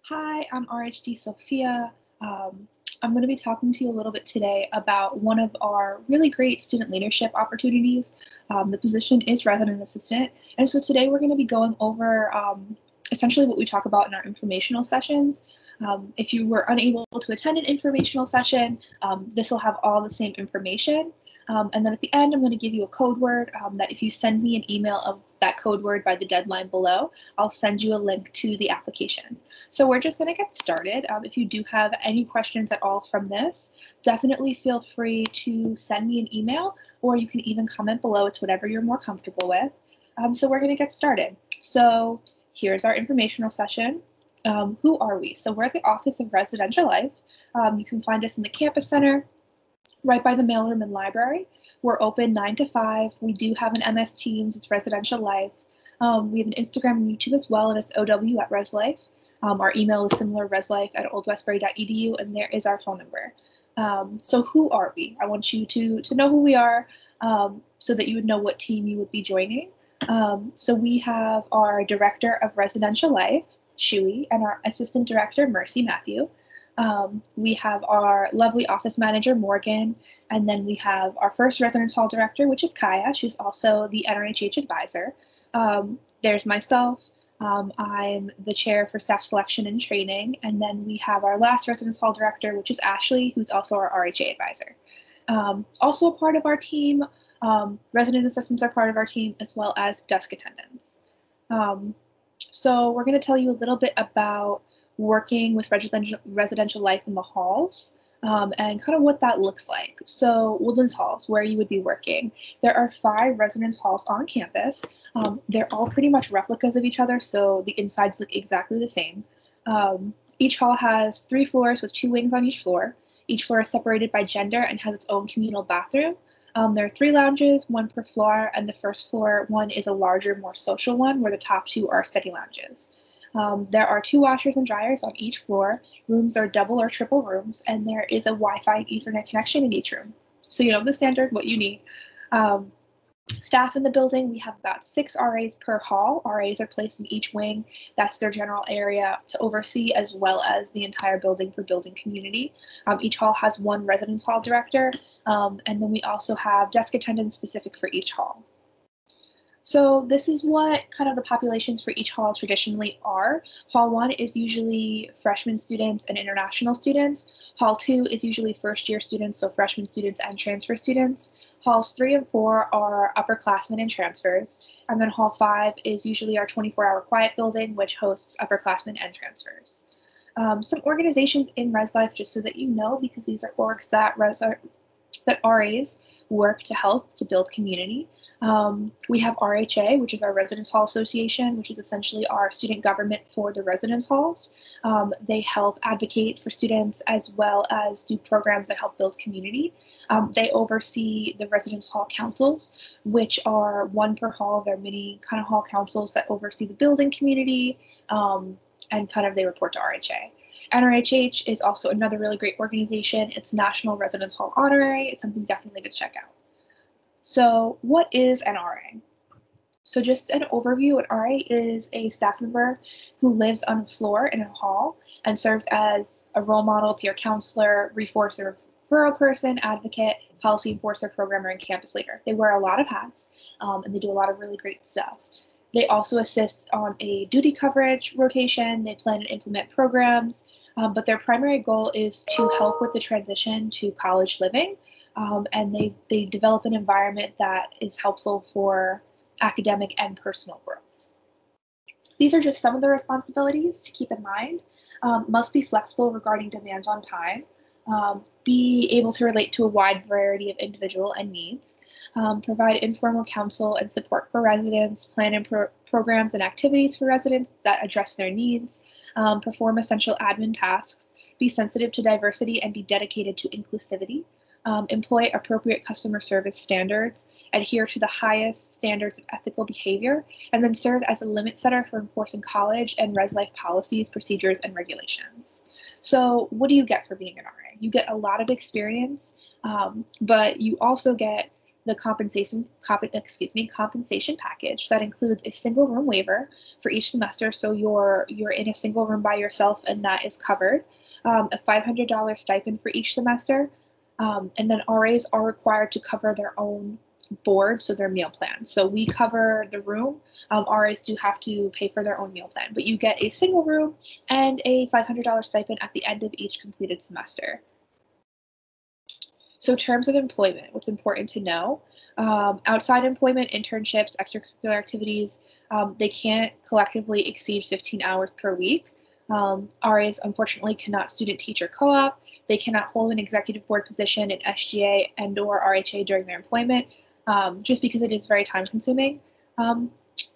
Hi, I'm RHD Sophia. I'm going to be talking to you a little bit today about one of our really great student leadership opportunities. The position is resident assistant. And so today we're going to be going over essentially what we talk about in our informational sessions. If you were unable to attend an informational session, this will have all the same information. And then at the end, I'm going to give you a code word that if you send me an email of that code word by the deadline below, I'll send you a link to the application. So we're just going to get started. If you do have any questions at all from this, definitely feel free to send me an email, or you can even comment below. It's whatever you're more comfortable with. So we're going to get started. So here's our informational session. Who are we? So we're the Office of Residential Life. You can find us in the campus center, right by the mailroom and library. We're open 9 to 5. We do have an MS Teams. It's Residential Life. We have an Instagram and YouTube as well, and it's OW@ResLife. Our email is similar, reslife@oldwestbury.edu, and there is our phone number. So who are we? I want you to know who we are so that you would know what team you would be joining. So we have our Director of Residential Life, Shui, and our Assistant Director, Mercy Matthew. We have our lovely office manager, Morgan, and then we have our first residence hall director, which is Kaya. She's also the NRHH advisor. There's myself. I'm the chair for staff selection and training. And then we have our last residence hall director, which is Ashley, who's also our RHA advisor. Also a part of our team, resident assistants are part of our team, as well as desk attendants. So we're going to tell you a little bit about working with residential life in the halls and kind of what that looks like. So Woodlands Halls, where you would be working. There are 5 residence halls on campus. They're all pretty much replicas of each other, so the insides look exactly the same. Each hall has 3 floors with 2 wings on each floor. Each floor is separated by gender and has its own communal bathroom. There are 3 lounges, 1 per floor, and the first floor one is a larger, more social one, where the top 2 are study lounges. There are 2 washers and dryers on each floor. Rooms are double or triple rooms, and there is a Wi-Fi and Ethernet connection in each room. So you know the standard, what you need. Staff in the building, we have about 6 RAs per hall. RAs are placed in each wing. That's their general area to oversee, as well as the entire building for building community. Each hall has 1 residence hall director, and then we also have desk attendants specific for each hall. So this is what kind of the populations for each hall traditionally are. Hall 1 is usually freshman students and international students. Hall 2 is usually first-year students, so freshman students and transfer students. Halls 3 and 4 are upperclassmen and transfers. And then Hall 5 is usually our 24-hour quiet building, which hosts upperclassmen and transfers. Some organizations in ResLife, just so that you know, because these are orgs that RAs work to help to build community. We have RHA, which is our Residence Hall Association, which is essentially our student government for the residence halls. They help advocate for students as well as do programs that help build community. They oversee the residence hall councils, which are 1 per hall. They're mini kind of hall councils that oversee the building community, and kind of they report to RHA. NRHH is also another really great organization. It's National Residence Hall Honorary. It's something definitely to check out. So what is an RA? So just an overview, an RA is a staff member who lives on the floor in a hall and serves as a role model, peer counselor, resourcer, referral person, advocate, policy enforcer, programmer, and campus leader. They wear a lot of hats, and they do a lot of really great stuff. They also assist on a duty coverage rotation. They plan and implement programs, but their primary goal is to help with the transition to college living, and they develop an environment that is helpful for academic and personal growth. These are just some of the responsibilities to keep in mind. Must be flexible regarding demands on time. Be able to relate to a wide variety of individual and needs, provide informal counsel and support for residents, plan and programs and activities for residents that address their needs, perform essential admin tasks, be sensitive to diversity and be dedicated to inclusivity, employ appropriate customer service standards, adhere to the highest standards of ethical behavior, and then serve as a limit setter for enforcing college and ResLife policies, procedures, and regulations. So what do you get for being an RA? You get a lot of experience, but you also get the compensation package that includes a single room waiver for each semester. So you're in a single room by yourself, and that is covered. A $500 stipend for each semester, and then RAs are required to cover their own board, so their meal plan. So we cover the room. RAs do have to pay for their own meal plan, but you get a single room and a $500 stipend at the end of each completed semester. So terms of employment, what's important to know, outside employment, internships, extracurricular activities, they can't collectively exceed 15 hours per week. RAs unfortunately cannot student teacher co-op. They cannot hold an executive board position in SGA and or RHA during their employment, just because it is very time consuming.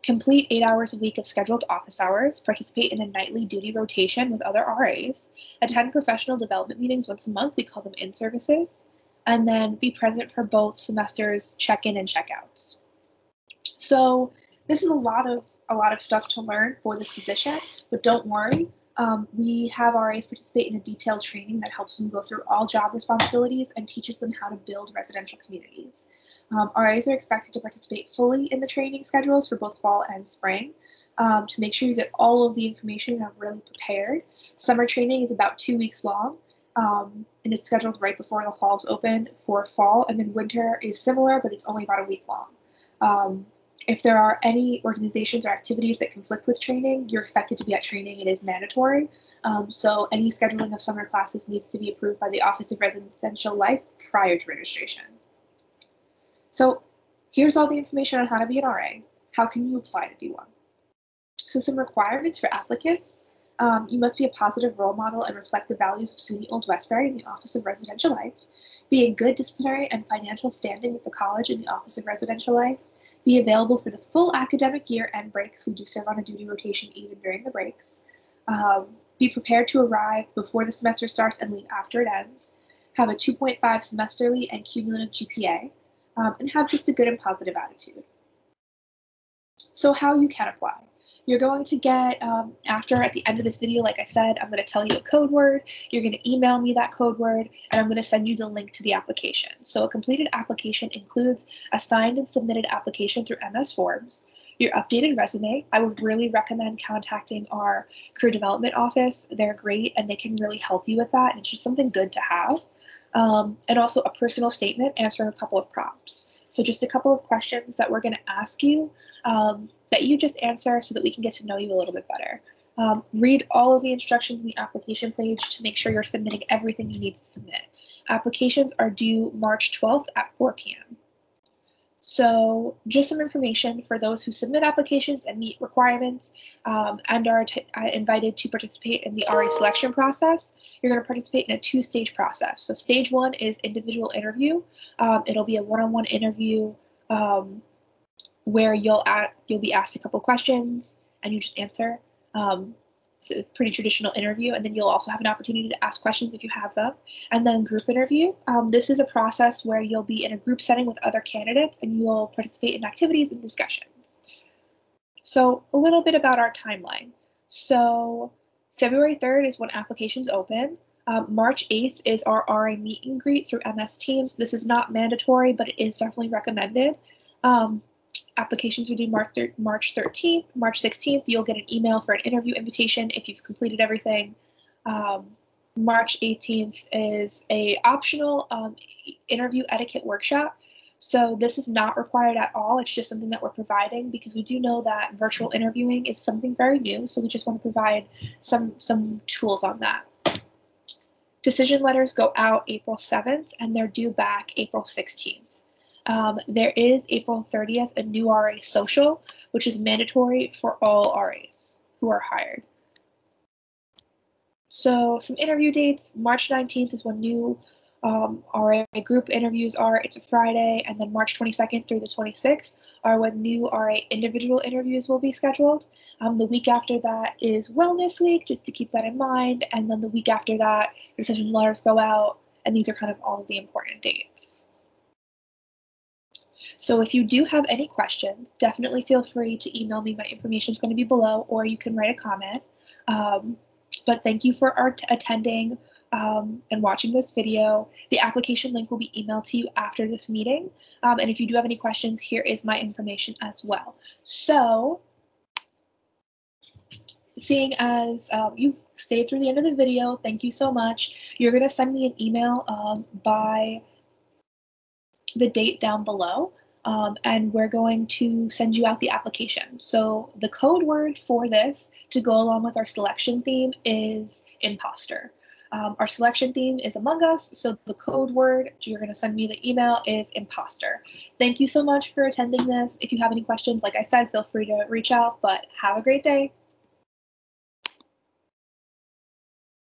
Complete 8 hours a week of scheduled office hours, participate in a nightly duty rotation with other RAs, attend professional development meetings once a month, we call them in-services, and then be present for both semesters check-in and check-outs. So this is a lot of stuff to learn for this position, but don't worry. We have RAs participate in a detailed training that helps them go through all job responsibilities and teaches them how to build residential communities. RAs are expected to participate fully in the training schedules for both fall and spring to make sure you get all of the information and are really prepared. Summer training is about 2 weeks long, and it's scheduled right before the halls open for fall, and then winter is similar, but it's only about a week long. If there are any organizations or activities that conflict with training, you're expected to be at training. It is mandatory. So any scheduling of summer classes needs to be approved by the Office of Residential Life prior to registration. So here's all the information on how to be an RA. How can you apply to be one? So some requirements for applicants. You must be a positive role model and reflect the values of SUNY Old Westbury in the Office of Residential Life. Be in good disciplinary and financial standing with the college in the Office of Residential Life. Be available for the full academic year and breaks. We do serve on a duty rotation even during the breaks. Be prepared to arrive before the semester starts and leave after it ends. Have a 2.5 semesterly and cumulative GPA. And have just a good and positive attitude. So how you can apply. You're going to get, at the end of this video, like I said, I'm going to tell you a code word. You're going to email me that code word, and I'm going to send you the link to the application. So a completed application includes a signed and submitted application through MS Forms, your updated resume. I would really recommend contacting our career development office. They're great, and they can really help you with that, and it's just something good to have. And also a personal statement answering a couple of prompts. So just a couple of questions that we're going to ask you that you just answer so that we can get to know you a little bit better. Read all of the instructions in the application page to make sure you're submitting everything you need to submit. Applications are due March 12th at 4 p.m. So just some information for those who submit applications and meet requirements and are invited to participate in the RA selection process. You're going to participate in a 2-stage process. So stage 1 is individual interview. It'll be a one-on-one interview where you'll be asked a couple questions and you just answer. It's a pretty traditional interview, and then you'll also have an opportunity to ask questions if you have them. And then group interview. This is a process where you'll be in a group setting with other candidates and you'll participate in activities and discussions. So a little bit about our timeline. So February 3rd is when applications open. March 8th is our RA meet and greet through MS Teams. This is not mandatory, but it is definitely recommended. Applications are due March 13th. March 16th, you'll get an email for an interview invitation if you've completed everything. March 18th is a optional interview etiquette workshop. So this is not required at all. It's just something that we're providing because we do know that virtual interviewing is something very new. So we just want to provide some tools on that. Decision letters go out April 7th and they're due back April 16th. There is April 30th, a new RA social, which is mandatory for all RAs who are hired. So some interview dates, March 19th is when new RA group interviews are. It's a Friday, and then March 22nd through the 26th are when new RA individual interviews will be scheduled. The week after that is Wellness Week, just to keep that in mind, and then the week after that, decision letters go out, and these are kind of all of the important dates. So if you do have any questions, definitely feel free to email me. My information is going to be below, or you can write a comment. But thank you for attending and watching this video. The application link will be emailed to you after this meeting. And if you do have any questions, here is my information as well. So, seeing as you stayed through the end of the video, thank you so much. You're going to send me an email by the date down below, and we're going to send you out the application. So the code word for this to go along with our selection theme is imposter. Our selection theme is Among Us, so the code word you're going to send me the email is imposter. Thank you so much for attending this. If you have any questions, like I said, feel free to reach out, but have a great day.